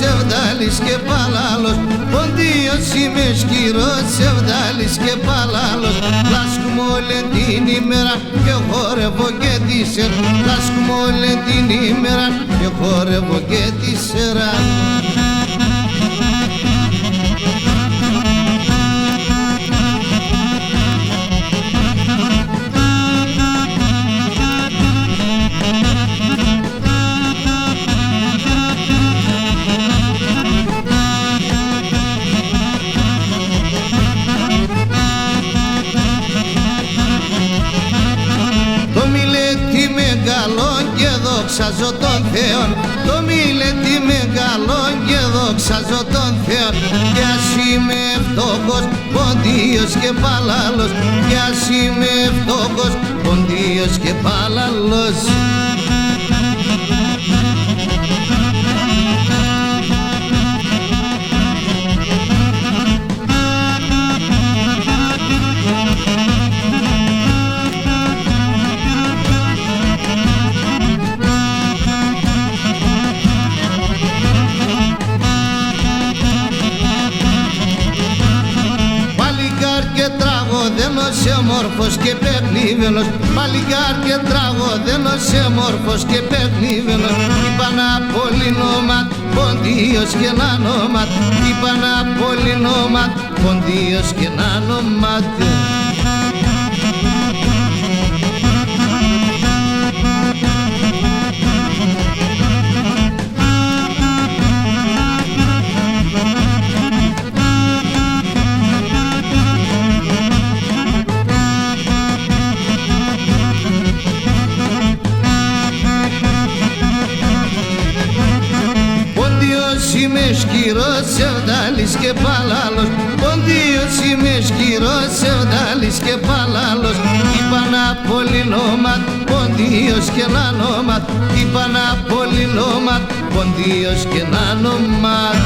Σεβδάλης και Παλάλος, Ποντίος είμαι σκυρός, Σεβδάλης και Παλάλος. Λάσκουμε όλη την ημέρα και χορεύω και τη σειρά. Λάσκουμε όλη την ημέρα και χορεύω και τη σειρά. Δόξαζω τον Θεόν, το Μίλετη μεγάλο και δόξαζω τον Θεόν. Κι ας είμαι φτωχός, Ποντίος και Παλάλος, κι ας είμαι φτωχός, Ποντίος και Παλάλος. Σε μόρφος και παιχνίβελος, παλικάρ και τραγωδένος, σε μόρφος και παιχνίβελος. Είπα να πολυνόματ, Ποντίος και να νόματ, είπα να πολυνόματ, Ποντίος και να νόματ. Είμαι σκυρός, Σεβδάλης και Παλάλος, Ποντίος είμαι σκυρός, Σεβδάλης και Παλάλος. Είπα να πολυνόματ, Ποντίος και να νόματ, είπα να πολυνόματ, Ποντίος και να νόματ.